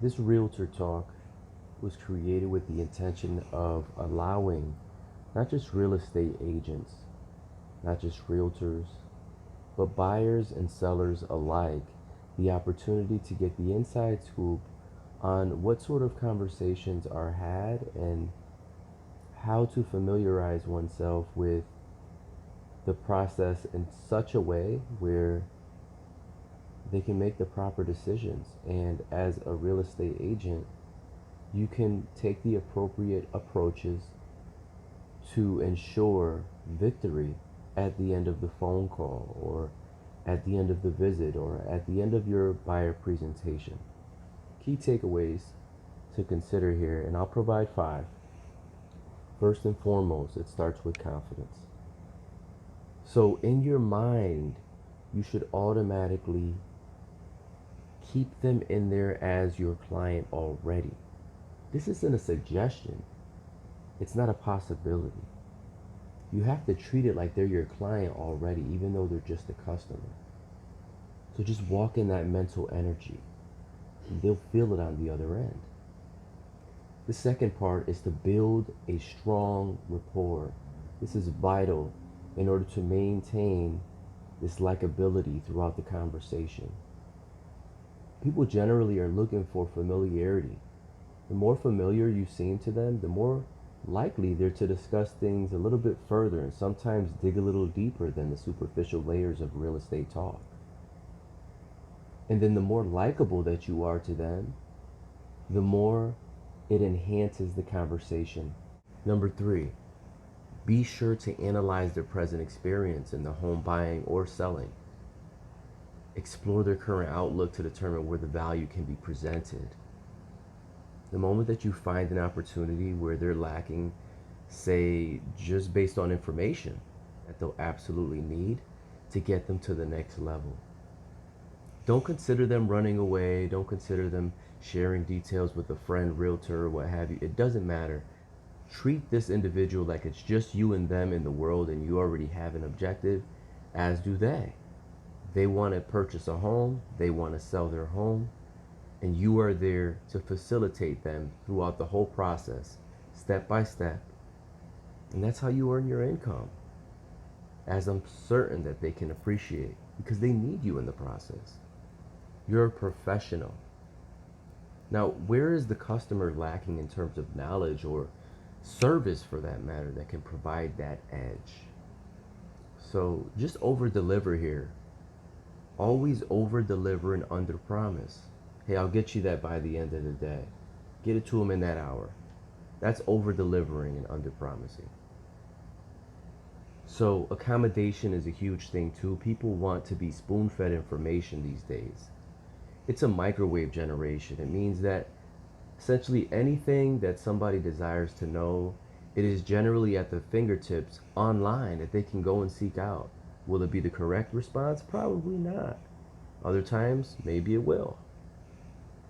This Realtor Talk was created with the intention of allowing not just real estate agents, not just realtors, but buyers and sellers alike the opportunity to get the inside scoop on what sort of conversations are had and how to familiarize oneself with the process in such a way where they can make the proper decisions. And as a real estate agent, you can take the appropriate approaches to ensure victory at the end of the phone call or at the end of the visit or at the end of your buyer presentation. Key takeaways to consider here, and I'll provide 5. First and foremost, it starts with confidence. So in your mind, you should automatically keep them in there as your client already. This isn't a suggestion. It's not a possibility. You have to treat it like they're your client already, even though they're just a customer. So just walk in that mental energy, and they'll feel it on the other end. The second part is to build a strong rapport. This is vital in order to maintain this likability throughout the conversation. People generally are looking for familiarity. The more familiar you seem to them, the more likely they're to discuss things a little bit further and sometimes dig a little deeper than the superficial layers of real estate talk. And then the more likable that you are to them, the more it enhances the conversation. Number 3, be sure to analyze their present experience in the home buying or selling. Explore their current outlook to determine where the value can be presented. The moment that you find an opportunity where they're lacking, say, just based on information that they'll absolutely need to get them to the next level. Don't consider them running away. Don't consider them sharing details with a friend, realtor, or what have you. It doesn't matter. Treat this individual like it's just you and them in the world and you already have an objective, as do they. They want to purchase a home. They want to sell their home. And you are there to facilitate them throughout the whole process, step by step. And that's how you earn your income, as I'm certain that they can appreciate, because they need you in the process. You're a professional. Now, where is the customer lacking in terms of knowledge or service, for that matter, that can provide that edge? So just over deliver here. Always over deliver and under promise. Hey, I'll get you that by the end of the day. Get it to them in that hour. That's over delivering and under promising. So accommodation is a huge thing too. People want to be spoon fed information these days. It's a microwave generation. It means that essentially anything that somebody desires to know, it is generally at the fingertips online that they can go and seek out. Will it be the correct response? Probably not. Other times, maybe it will.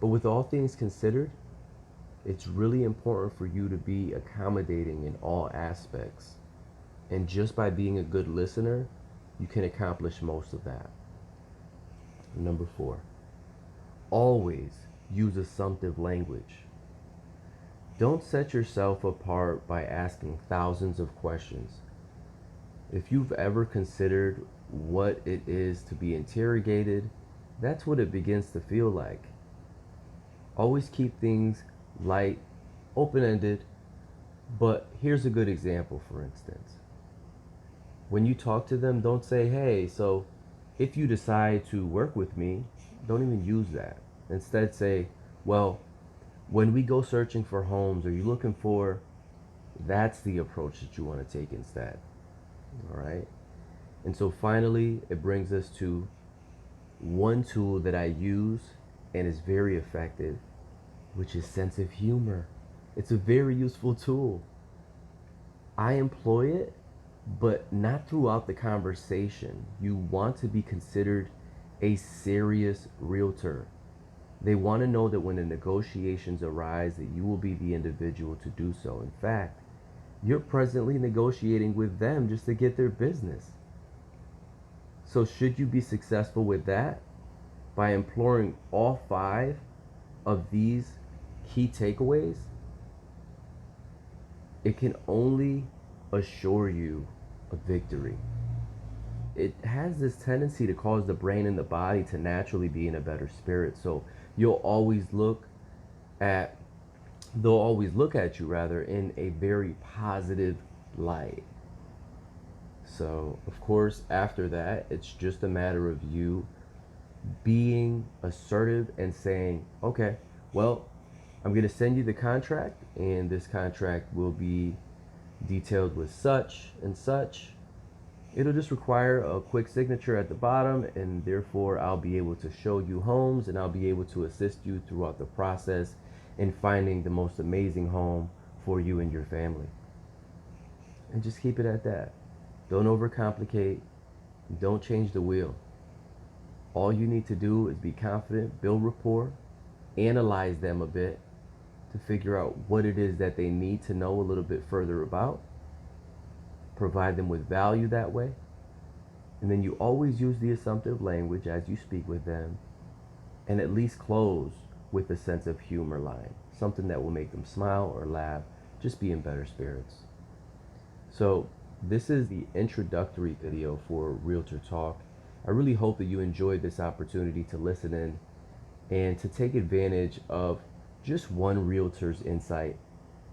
But with all things considered, it's really important for you to be accommodating in all aspects. And just by being a good listener, you can accomplish most of that. Number 4, always use assumptive language. Don't set yourself apart by asking thousands of questions. If you've ever considered what it is to be interrogated, that's what it begins to feel like. Always keep things light, open-ended, but here's a good example, for instance. When you talk to them, don't say, hey, so if you decide to work with me, don't even use that. Instead say, well, when we go searching for homes, are you looking for, that's the approach that you want to take instead. All right. And so finally, it brings us to one tool that I use and is very effective, which is sense of humor. It's a very useful tool. I employ it, but not throughout the conversation. You want to be considered a serious realtor. They want to know that when the negotiations arise, that you will be the individual to do so. In fact, you're presently negotiating with them just to get their business. So should you be successful with that, by employing all 5 of these key takeaways, it can only assure you a victory. It has this tendency to cause the brain and the body to naturally be in a better spirit. So you'll always look at, they'll always look at you rather in a very positive light. So, of course, after that, it's just a matter of you being assertive and saying, okay, well, I'm going to send you the contract, and this contract will be detailed with such and such. It'll just require a quick signature at the bottom, and therefore I'll be able to show you homes and I'll be able to assist you throughout the process in finding the most amazing home for you and your family. And just keep it at that. Don't overcomplicate. Don't change the wheel. All you need to do is be confident, build rapport, analyze them a bit to figure out what it is that they need to know a little bit further about, provide them with value that way, and then you always use the assumptive language as you speak with them, and at least close with a sense of humor line, something that will make them smile or laugh, just be in better spirits. So this is the introductory video for Realtor Talk. I really hope that you enjoyed this opportunity to listen in and to take advantage of just one realtor's insight.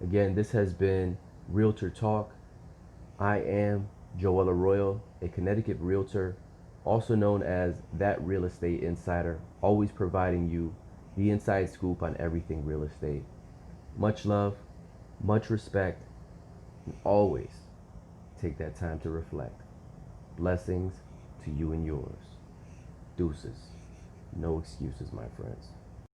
Again, this has been Realtor Talk. I am Joel Arroyo, a Connecticut realtor, also known as That Real Estate Insider, always providing you the inside scoop on everything real estate. Much love, much respect, and always take that time to reflect. Blessings to you and yours. Deuces. No excuses, my friends.